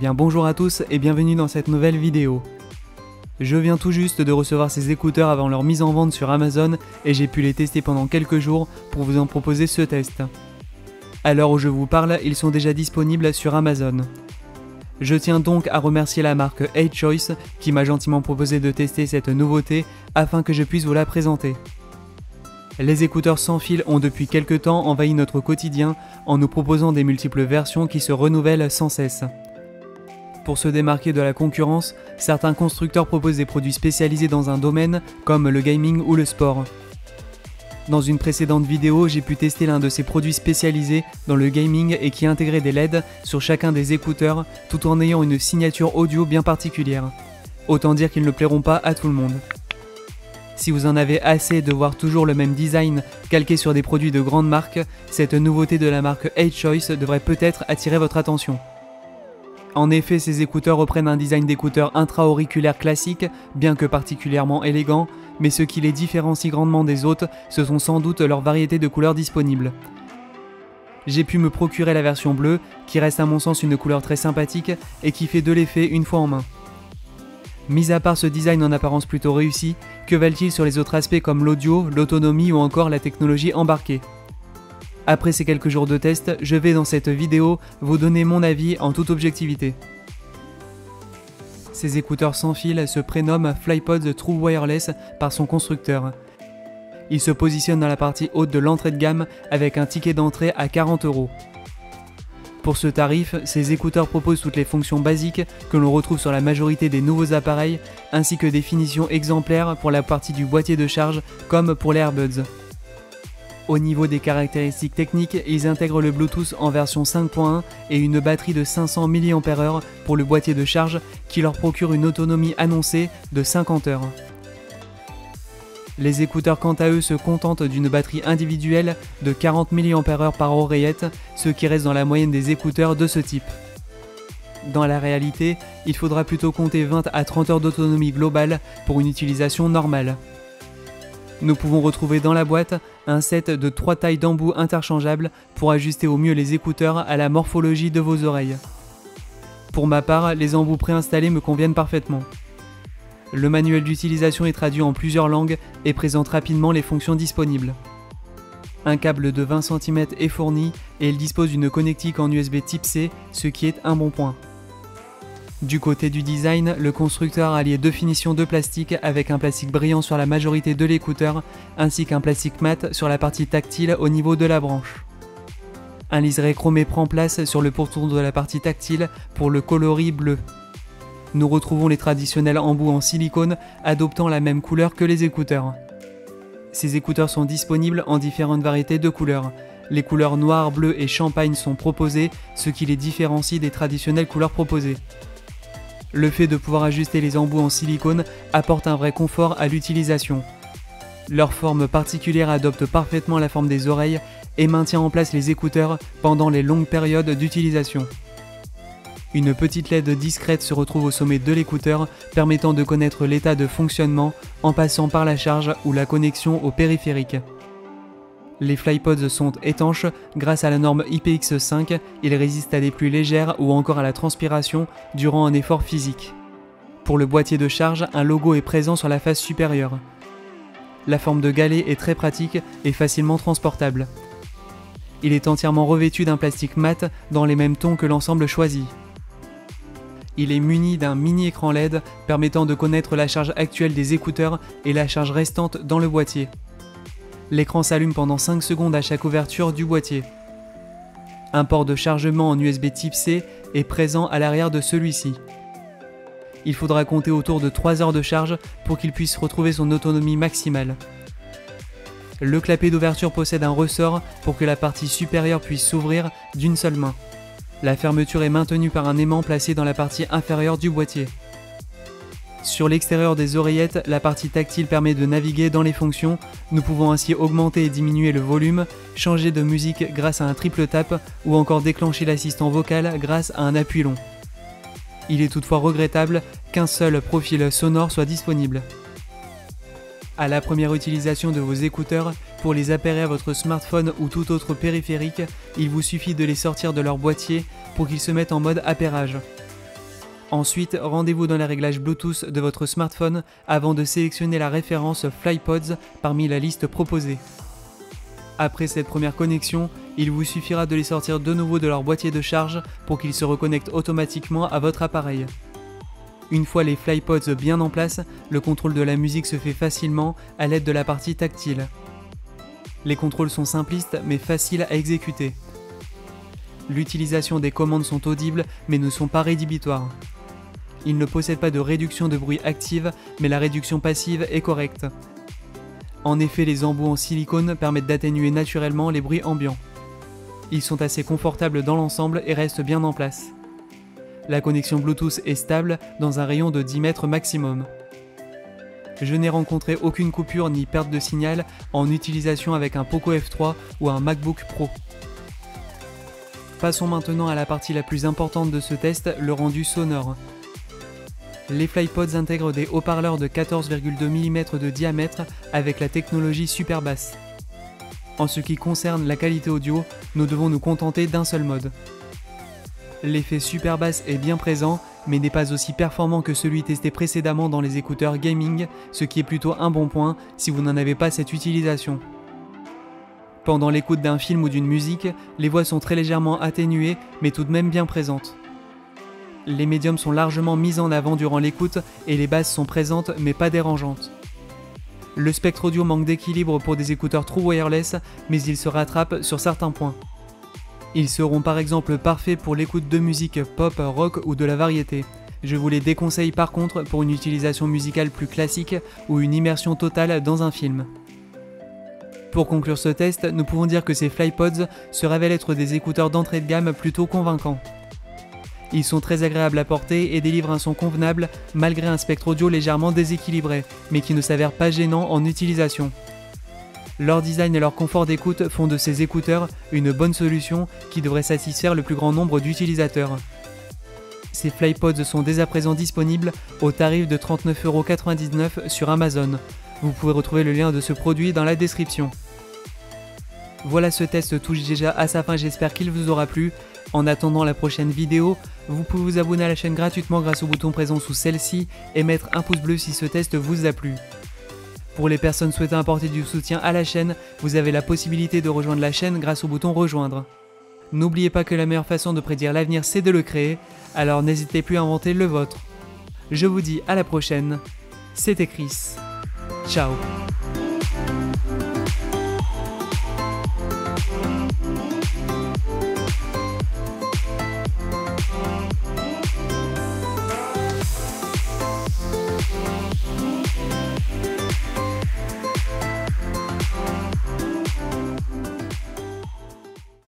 bien bonjour à tous et bienvenue dans cette nouvelle vidéo. Je viens tout juste de recevoir ces écouteurs avant leur mise en vente sur Amazon et j'ai pu les tester pendant quelques jours pour vous en proposer ce test. À l'heure où je vous parle, ils sont déjà disponibles sur Amazon. Je tiens donc à remercier la marque H-Choice qui m'a gentiment proposé de tester cette nouveauté afin que je puisse vous la présenter. Les écouteurs sans fil ont depuis quelques temps envahi notre quotidien en nous proposant des multiples versions qui se renouvellent sans cesse. Pour se démarquer de la concurrence, certains constructeurs proposent des produits spécialisés dans un domaine comme le gaming ou le sport. Dans une précédente vidéo, j'ai pu tester l'un de ces produits spécialisés dans le gaming et qui intégrait des LED sur chacun des écouteurs tout en ayant une signature audio bien particulière. Autant dire qu'ils ne plairont pas à tout le monde. Si vous en avez assez de voir toujours le même design calqué sur des produits de grandes marques, cette nouveauté de la marque H-Choice devrait peut-être attirer votre attention. En effet, ces écouteurs reprennent un design d'écouteurs intra-auriculaires classiques, bien que particulièrement élégant, mais ce qui les différencie grandement des autres, ce sont sans doute leur variété de couleurs disponibles. J'ai pu me procurer la version bleue, qui reste à mon sens une couleur très sympathique et qui fait de l'effet une fois en main. Mis à part ce design en apparence plutôt réussi, que valent-ils sur les autres aspects comme l'audio, l'autonomie ou encore la technologie embarquée? Après ces quelques jours de test, je vais dans cette vidéo vous donner mon avis en toute objectivité. Ces écouteurs sans fil se prénomment FlyPods True Wireless par son constructeur. Ils se positionnent dans la partie haute de l'entrée de gamme avec un ticket d'entrée à 40 €. Pour ce tarif, ces écouteurs proposent toutes les fonctions basiques que l'on retrouve sur la majorité des nouveaux appareils, ainsi que des finitions exemplaires pour la partie du boîtier de charge comme pour les AirBuds. Au niveau des caractéristiques techniques, ils intègrent le Bluetooth en version 5.1 et une batterie de 500 mAh pour le boîtier de charge qui leur procure une autonomie annoncée de 50 heures. Les écouteurs quant à eux se contentent d'une batterie individuelle de 40 mAh par oreillette, ce qui reste dans la moyenne des écouteurs de ce type. Dans la réalité, il faudra plutôt compter 20 à 30 heures d'autonomie globale pour une utilisation normale. Nous pouvons retrouver dans la boîte un set de 3 tailles d'embouts interchangeables pour ajuster au mieux les écouteurs à la morphologie de vos oreilles. Pour ma part, les embouts préinstallés me conviennent parfaitement. Le manuel d'utilisation est traduit en plusieurs langues et présente rapidement les fonctions disponibles. Un câble de 20 cm est fourni et il dispose d'une connectique en USB Type C, ce qui est un bon point. Du côté du design, le constructeur a allié deux finitions de plastique avec un plastique brillant sur la majorité de l'écouteur ainsi qu'un plastique mat sur la partie tactile au niveau de la branche. Un liseré chromé prend place sur le pourtour de la partie tactile pour le coloris bleu. Nous retrouvons les traditionnels embouts en silicone adoptant la même couleur que les écouteurs. Ces écouteurs sont disponibles en différentes variétés de couleurs. Les couleurs noir, bleu et champagne sont proposées, ce qui les différencie des traditionnelles couleurs proposées. Le fait de pouvoir ajuster les embouts en silicone apporte un vrai confort à l'utilisation. Leur forme particulière adopte parfaitement la forme des oreilles et maintient en place les écouteurs pendant les longues périodes d'utilisation. Une petite LED discrète se retrouve au sommet de l'écouteur, permettant de connaître l'état de fonctionnement en passant par la charge ou la connexion au périphérique. Les FlyPods sont étanches grâce à la norme IPX5, ils résistent à des pluies légères ou encore à la transpiration durant un effort physique. Pour le boîtier de charge, un logo est présent sur la face supérieure. La forme de galet est très pratique et facilement transportable. Il est entièrement revêtu d'un plastique mat dans les mêmes tons que l'ensemble choisi. Il est muni d'un mini écran LED permettant de connaître la charge actuelle des écouteurs et la charge restante dans le boîtier. L'écran s'allume pendant 5 secondes à chaque ouverture du boîtier. Un port de chargement en USB Type C est présent à l'arrière de celui-ci. Il faudra compter autour de 3 heures de charge pour qu'il puisse retrouver son autonomie maximale. Le clapet d'ouverture possède un ressort pour que la partie supérieure puisse s'ouvrir d'une seule main. La fermeture est maintenue par un aimant placé dans la partie inférieure du boîtier. Sur l'extérieur des oreillettes, la partie tactile permet de naviguer dans les fonctions. Nous pouvons ainsi augmenter et diminuer le volume, changer de musique grâce à un triple tap ou encore déclencher l'assistant vocal grâce à un appui long. Il est toutefois regrettable qu'un seul profil sonore soit disponible. À la première utilisation de vos écouteurs, pour les appairer à votre smartphone ou tout autre périphérique, il vous suffit de les sortir de leur boîtier pour qu'ils se mettent en mode appairage. Ensuite, rendez-vous dans les réglages Bluetooth de votre smartphone avant de sélectionner la référence FlyPods parmi la liste proposée. Après cette première connexion, il vous suffira de les sortir de nouveau de leur boîtier de charge pour qu'ils se reconnectent automatiquement à votre appareil. Une fois les FlyPods bien en place, le contrôle de la musique se fait facilement à l'aide de la partie tactile. Les contrôles sont simplistes mais faciles à exécuter. L'utilisation des commandes sont audibles mais ne sont pas rédhibitoires. Ils ne possèdent pas de réduction de bruit active, mais la réduction passive est correcte. En effet, les embouts en silicone permettent d'atténuer naturellement les bruits ambiants. Ils sont assez confortables dans l'ensemble et restent bien en place. La connexion Bluetooth est stable dans un rayon de 10 mètres maximum. Je n'ai rencontré aucune coupure ni perte de signal en utilisation avec un Poco F3 ou un MacBook Pro. Passons maintenant à la partie la plus importante de ce test, le rendu sonore. Les FlyPods intègrent des haut-parleurs de 14,2 mm de diamètre avec la technologie Super Bass. En ce qui concerne la qualité audio, nous devons nous contenter d'un seul mode. L'effet Super Bass est bien présent, mais n'est pas aussi performant que celui testé précédemment dans les écouteurs gaming, ce qui est plutôt un bon point si vous n'en avez pas cette utilisation. Pendant l'écoute d'un film ou d'une musique, les voix sont très légèrement atténuées, mais tout de même bien présentes. Les médiums sont largement mis en avant durant l'écoute et les basses sont présentes mais pas dérangeantes. Le spectre audio manque d'équilibre pour des écouteurs True Wireless, mais il se rattrape sur certains points. Ils seront par exemple parfaits pour l'écoute de musique pop, rock ou de la variété. Je vous les déconseille par contre pour une utilisation musicale plus classique ou une immersion totale dans un film. Pour conclure ce test, nous pouvons dire que ces FlyPods se révèlent être des écouteurs d'entrée de gamme plutôt convaincants. Ils sont très agréables à porter et délivrent un son convenable malgré un spectre audio légèrement déséquilibré, mais qui ne s'avère pas gênant en utilisation. Leur design et leur confort d'écoute font de ces écouteurs une bonne solution qui devrait satisfaire le plus grand nombre d'utilisateurs. Ces FlyPods sont dès à présent disponibles au tarif de 39,99 € sur Amazon. Vous pouvez retrouver le lien de ce produit dans la description. Voilà, ce test touche déjà à sa fin, j'espère qu'il vous aura plu. En attendant la prochaine vidéo, vous pouvez vous abonner à la chaîne gratuitement grâce au bouton présent sous celle-ci et mettre un pouce bleu si ce test vous a plu. Pour les personnes souhaitant apporter du soutien à la chaîne, vous avez la possibilité de rejoindre la chaîne grâce au bouton rejoindre. N'oubliez pas que la meilleure façon de prédire l'avenir c'est de le créer, alors n'hésitez plus à inventer le vôtre. Je vous dis à la prochaine, c'était Chris. Ciao.